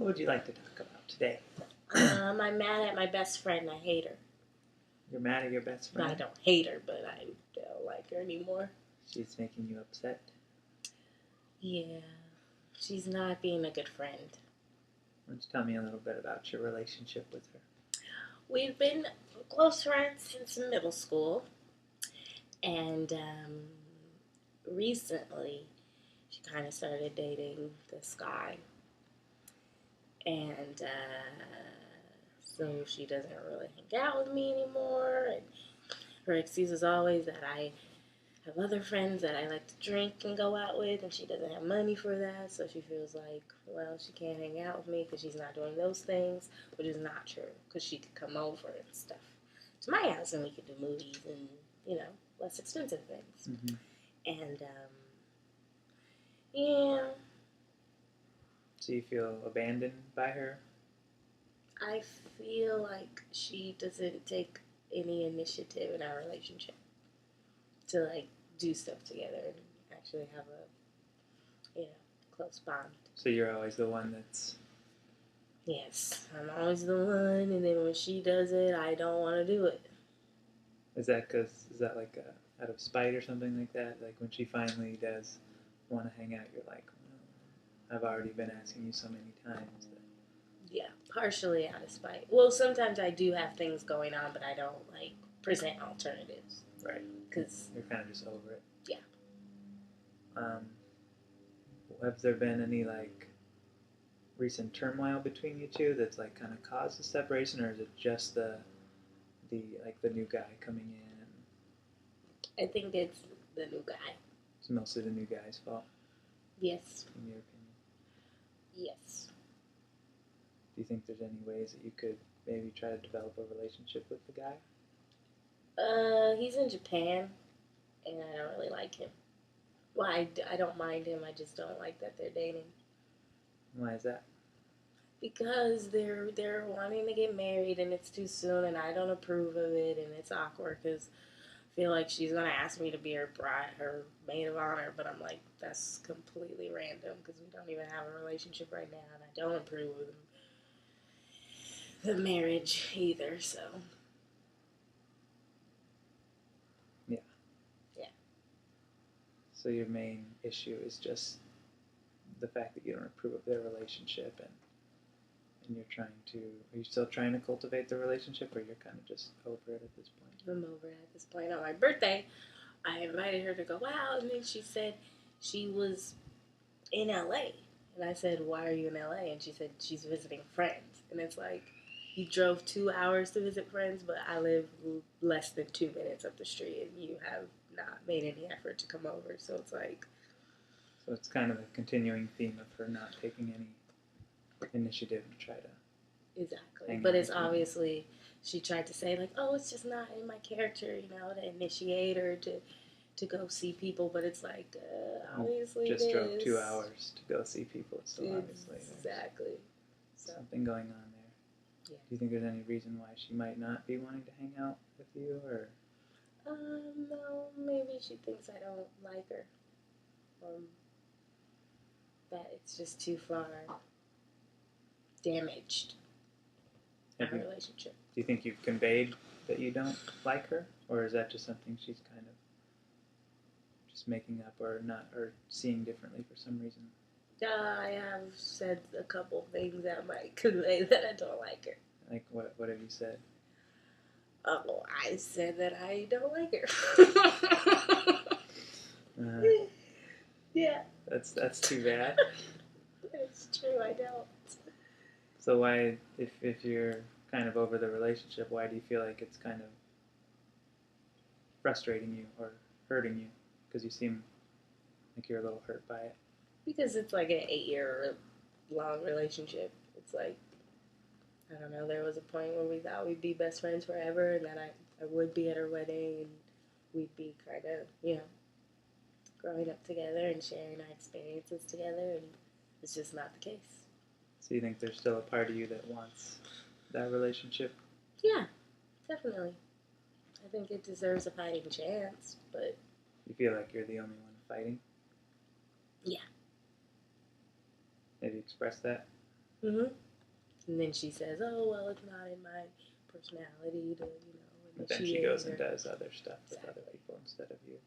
What would you like to talk about today? I'm mad at my best friend. I hate her. You're mad at your best friend? No, I don't hate her, but I don't like her anymore. She's making you upset? Yeah. She's not being a good friend. Why don't you tell me a little bit about your relationship with her? We've been close friends since middle school. And recently, she kind of started dating this guy. And so she doesn't really hang out with me anymore. And her excuse is always that I have other friends that I like to drink and go out with, and she doesn't have money for that, so she feels like, well, she can't hang out with me because she's not doing those things, which is not true, because she could come over and stuff to my house, and we could do movies and, less expensive things. Mm-hmm. And, yeah. Do you feel abandoned by her? I feel like she doesn't take any initiative in our relationship to do stuff together and actually have a close bond. So you're always the one that's... Yes, I'm always the one, and then when she does it, I don't want to do it. Is that out of spite or something like that? Like when she finally does want to hang out, you're like, well, I've already been asking you so many times. Yeah, partially out of spite. Well, sometimes I do have things going on, but I don't present alternatives. Right. Because you're kind of just over it. Yeah. Have there been any recent turmoil between you two that's kind of caused the separation, or is it just the new guy coming in? I think it's the new guy. It's mostly the new guy's fault. Yes. In your opinion. Yes. Do you think there's any ways that you could maybe try to develop a relationship with the guy? He's in Japan, and I don't really like him. Well, I don't mind him. I just don't like that they're dating. Why is that? Because they're wanting to get married, and it's too soon, and I don't approve of it, and it's awkward because I feel like she's gonna ask me to be her bride, her maid of honor, but I'm like, that's completely random because we don't even have a relationship right now, and I don't approve of the marriage either. So. Yeah. Yeah. So your main issue is just the fact that you don't approve of their relationship, and are you still trying to cultivate the relationship, or you're kind of just over it at this point? I'm over it at this point. On my birthday, I invited her to go out, and then she said she was in LA. And I said, why are you in LA? And she said she's visiting friends. And it's like, you drove 2 hours to visit friends, but I live less than 2 minutes up the street, and you have not made any effort to come over. So it's like... So it's kind of a continuing theme of her not taking any initiative to try to... Exactly. But it's obviously, she tried to say, oh, it's just not in my character, to initiate or to go see people. But it's like, obviously just drove 2 hours to go see people. So obviously exactly. Something going on there. Yeah. Do you think there's any reason why she might not be wanting to hang out with you, or? No, maybe she thinks I don't like her. That it's just too far damaged in our relationship. Do you think you've conveyed that you don't like her, or is that just something she's kind of just making up, or seeing differently for some reason? I have said a couple things that might convey that I don't like her. Like what? What have you said? Oh, I said that I don't like her. Yeah. That's too bad. It's true, I don't. So why, if you're kind of over the relationship, why do you feel like it's kind of frustrating you or hurting you? Because you seem like you're a little hurt by it. Because it's like an 8-year-long relationship. It's like, I don't know, there was a point where we thought we'd be best friends forever, and that I would be at her wedding, and we'd be kind of, growing up together and sharing our experiences together, and it's just not the case. So you think there's still a part of you that wants that relationship? Yeah, definitely. I think it deserves a fighting chance, but... You feel like you're the only one fighting? Yeah. Maybe express that? Mm-hmm. And then she says, "Oh well, it's not in my personality to, you know." And But then she she is, goes and or does other stuff with other exactly. people instead of you.